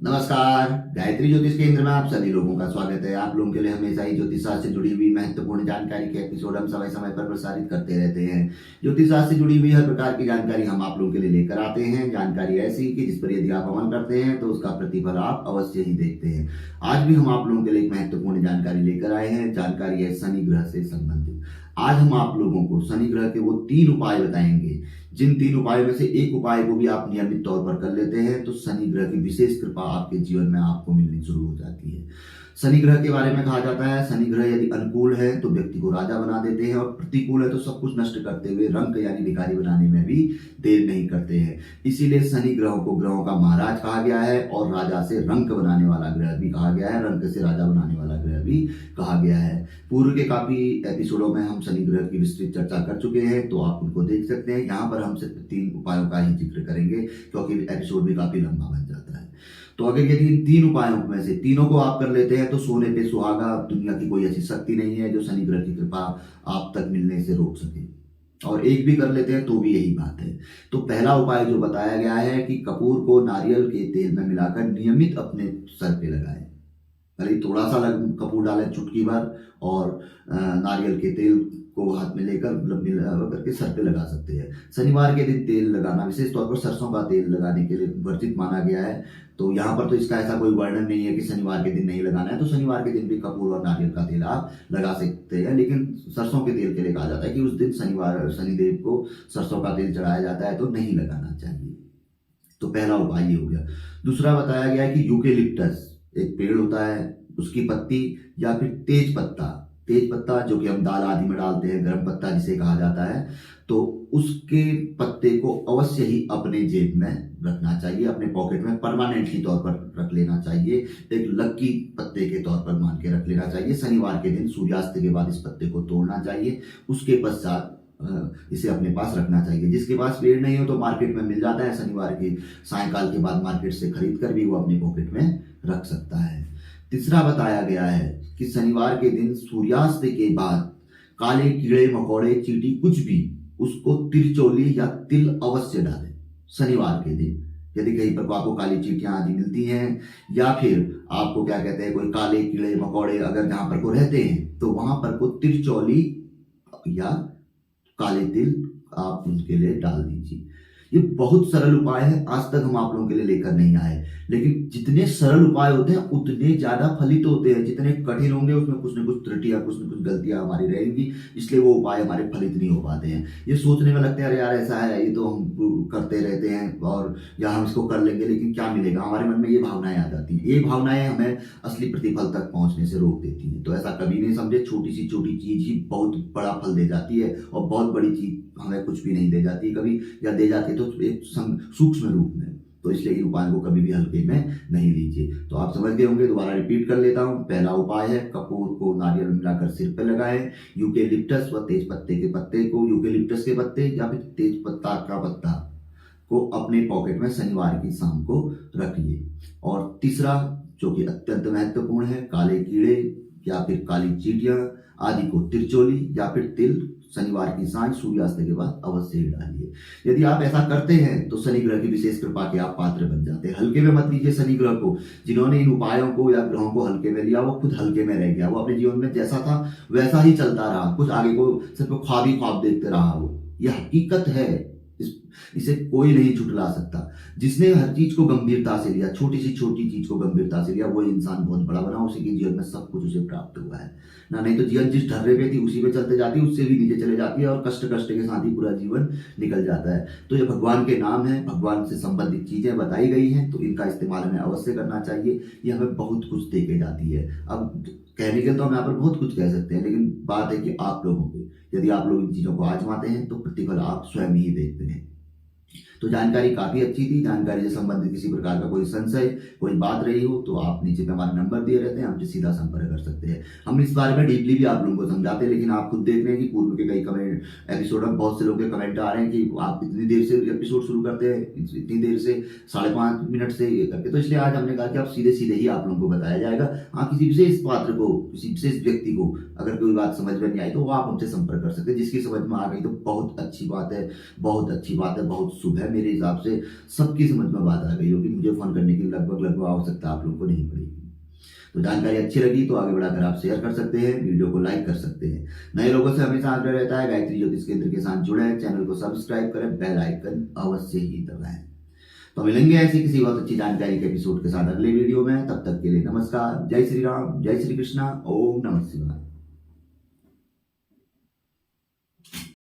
नमस्कार। गायत्री ज्योतिष केंद्र में आप सभी लोगों का स्वागत है। आप लोगों के लिए हमेशा ही ज्योतिष शास्त्र से जुड़ी हुई महत्वपूर्ण जानकारी के एपिसोड हम समय समय पर प्रसारित करते रहते हैं। ज्योतिष शास्त्र से जुड़ी हुई हर प्रकार की जानकारी हम आप लोगों के लिए लेकर आते हैं। जानकारी ऐसी कि जिस पर यदि आप अमल करते हैं तो उसका प्रतिफल आप अवश्य ही देखते हैं। आज भी हम आप लोगों के लिए एक महत्वपूर्ण जानकारी लेकर आए हैं। जानकारी है शनि ग्रह से संबंधित। आज हम आप लोगों को शनि ग्रह के वो 3 उपाय बताएंगे। जिन 3 उपायों में से एक उपाय को भी आप नियमित तौर पर कर लेते हैं तो शनि ग्रह की विशेष कृपा आपके जीवन में आपको मिलनी शुरू हो जाती है। शनि ग्रह के बारे में कहा जाता है, शनि ग्रह यदि अनुकूल है तो व्यक्ति को राजा बना देते हैं और प्रतिकूल है तो सब कुछ नष्ट करते हुए रंक यानी भिखारी बनाने में भी देर नहीं करते हैं। इसीलिए शनि ग्रहों को ग्रहों का महाराज कहा गया है और राजा से रंक बनाने वाला ग्रह भी कहा गया है, रंक से राजा बनाने वाला ग्रह भी कहा गया है। पूर्व के काफी एपिसोडों में हम शनि ग्रह की विस्तृत चर्चा कर चुके हैं, तो आप उनको देख सकते हैं। यहाँ पर हम सिर्फ 3 उपायों का ही जिक्र करेंगे क्योंकि एपिसोड भी काफी लंबा बन जाता है। तो अगर यदि इन 3 उपायों में से तीनों को आप कर लेते हैं तो सोने पे सुहागा। दुनिया की कोई ऐसी शक्ति नहीं है जो शनि ग्रह की कृपा आप तक मिलने से रोक सके, और एक भी कर लेते हैं तो भी यही बात है। तो पहला उपाय जो बताया गया है कि कपूर को नारियल के तेल में मिलाकर नियमित अपने सर पे लगाएं। भले थोड़ा सा कपूर डालें चुटकी भर, और नारियल के तेल को हाथ में लेकर मिला करके सर पे लगा सकते हैं। शनिवार के दिन तेल लगाना, विशेष तौर पर सरसों का तेल लगाने के लिए वर्जित माना गया है। तो यहाँ पर तो इसका ऐसा कोई वर्णन नहीं है कि शनिवार के दिन नहीं लगाना है, तो शनिवार के दिन भी कपूर और नारियल का तेल आप लगा सकते हैं। लेकिन सरसों के तेल के लिए कहा जाता है कि उस दिन शनिदेव को सरसों का तेल चढ़ाया जाता है, तो नहीं लगाना चाहिए। तो पहला उपाय ये हो गया। दूसरा बताया गया है कि यूकेलिप्टस एक पेड़ होता है, उसकी पत्ती या फिर तेज पत्ता जो कि हम दाल आदि में डालते हैं, गर्म पत्ता जिसे कहा जाता है, तो उसके पत्ते को अवश्य ही अपने जेब में रखना चाहिए, अपने पॉकेट में परमानेंटली तौर पर रख लेना चाहिए। एक लक्की पत्ते के तौर पर मान के रख लेना चाहिए। शनिवार के दिन सूर्यास्त के बाद इस पत्ते को तोड़ना चाहिए, उसके पश्चात इसे अपने पास रखना चाहिए। जिसके पास पेड़ नहीं हो तो मार्केट में मिल जाता है, शनिवार के सायंकाल के बाद मार्केट से खरीद कर भी वो अपने पॉकेट में रख सकता है। तीसरा बताया गया है कि शनिवार के दिन सूर्यास्त के बाद काले कीड़े मकोड़े चींटी कुछ भी उसको तिरचोली या तिल अवश्य डालें। शनिवार के दिन यदि कहीं पर आपको काली चींटियां आदि मिलती हैं या फिर आपको क्या कहते हैं कोई काले कीड़े मकोड़े अगर जहां पर को रहते हैं तो वहां पर को तिरचोली या काले तिल आप उनके लिए डाल दीजिए। ये बहुत सरल उपाय है, आज तक हम आप लोगों के लिए लेकर नहीं आए, लेकिन जितने सरल उपाय होते हैं उतने ज्यादा फलित होते हैं। जितने कठिन होंगे उसमें कुछ न कुछ त्रुटियां, कुछ न कुछ गलतियां हमारी रहेंगी, इसलिए वो उपाय हमारे फलित नहीं हो पाते हैं। ये सोचने में लगते हैं अरे यार ऐसा है, ये तो हम करते रहते हैं और या हम इसको कर लेंगे लेकिन क्या मिलेगा, हमारे मन में ये भावनाएं आ जाती हैं। ये भावनाएं हमें असली प्रतिफल तक पहुंचने से रोक देती हैं। तो ऐसा कभी नहीं समझे, छोटी सी छोटी चीज ही बहुत बड़ा फल दे जाती है और बहुत बड़ी चीज हमें कुछ भी नहीं दे जाती कभी, या दे जाती है तो एक सूक्ष्म रूप में। तो इसलिए इन उपायों को कभी भी हल्के में नहीं लीजिए। तो आप समझ गए होंगे, दोबारा रिपीट कर लेता हूं। पहला उपाय है कपूर को नारियल मिलाकर सिर पर लगाएं। यूकेलिप्टस व तेज पत्ते के पत्ते को, यूकेलिप्टस के पत्ते या फिर तेज पत्ता का पत्ता को अपने पॉकेट में शनिवार की शाम को रखिए। और तीसरा जो कि अत्यंत महत्वपूर्ण है, काले कीड़े या फिर काली चींटियां आदि को तिरचोली या फिर तिल शनिवार की सांझ सूर्यास्त के बाद अवश्य ही डालिए। यदि आप ऐसा करते हैं तो शनि ग्रह की विशेष कृपा के आप पात्र बन जाते हैं। हल्के में मत लीजिए शनि ग्रह को। जिन्होंने इन उपायों को या ग्रहों को हल्के में लिया वो खुद हल्के में रह गया, वो अपने जीवन में जैसा था वैसा ही चलता रहा, कुछ आगे को सिर्फ ख्वाब ही ख्वाब देखते रहा। वो यह हकीकत है, इसे कोई नहीं झुठला सकता। जिसने हर चीज को गंभीरता से लिया, छोटी सी छोटी चीज को गंभीरता से लिया, वो इंसान बहुत बड़ा बना, उसी के जीवन में सब कुछ उसे प्राप्त हुआ है ना। नहीं तो जीवन जिस ढर्रे पे थी उसी पे चलते जाती है, उससे भी नीचे चले जाती है और कष्ट कष्ट के साथ ही पूरा जीवन निकल जाता है। तो ये भगवान के नाम है, भगवान से संबंधित चीजें बताई गई हैं, तो इनका इस्तेमाल हमें अवश्य करना चाहिए। ये हमें बहुत कुछ दे के जाती है। अब कहने के तो हम यहाँ पर बहुत कुछ कह सकते हैं, लेकिन बात है कि आप लोगों की, यदि आप लोग इन चीजों को आजमाते हैं तो प्रतिफल आप स्वयं ही देखते हैं। तो जानकारी काफी अच्छी थी। जानकारी से संबंधित किसी प्रकार का कोई संशय, कोई बात रही हो तो आप नीचे पे हमारे नंबर दिए रहते हैं, हमसे सीधा संपर्क कर सकते हैं। हम इस बारे में डीपली भी आप लोगों को समझाते हैं, लेकिन आप खुद देख रहे हैं कि पूर्व के कई कमेंट एपिसोड में बहुत से लोगों के कमेंट आ रहे हैं कि आप इतनी देर से एपिसोड शुरू करते हैं, इतनी देर से 5.5 मिनट से ये करके। तो इसलिए आज हमने कहा कि आप सीधे सीधे ही आप लोगों को बताया जाएगा। हाँ, किसी विशेष पात्र को, किसी विशेष व्यक्ति को अगर कोई बात समझ में नहीं आई तो वो आप हमसे संपर्क कर सकते हैं। जिसकी समझ में आ गई तो बहुत अच्छी बात है, बहुत अच्छी बात है, बहुत शुभ है। है, मेरे हिसाब से सबकी समझ में बात आ गई होगी, मुझे फ़ोन करने की लगभग आवश्यकता आप लोगों को नहीं पड़ेगी। तो जानकारी अच्छी लगी तो आगे बढ़ाकर आप शेयर कर सकते हैं, वीडियो को लाइक कर सकते हैं। नए लोगों से हमेशा आग्रह रहता है गायत्री ज्योतिष केंद्र के साथ जुड़े, चैनल को सब्सक्राइब करें, बेल आइकन अवश्य ही दबाएं। तो मिलेंगे ऐसी किसी बहुत अच्छी जानकारी के एपिसोड के साथ अगले वीडियो में। तब तक के लिए नमस्कार, जय श्री राम, जय श्री कृष्णा, ओम नमः शिवाय।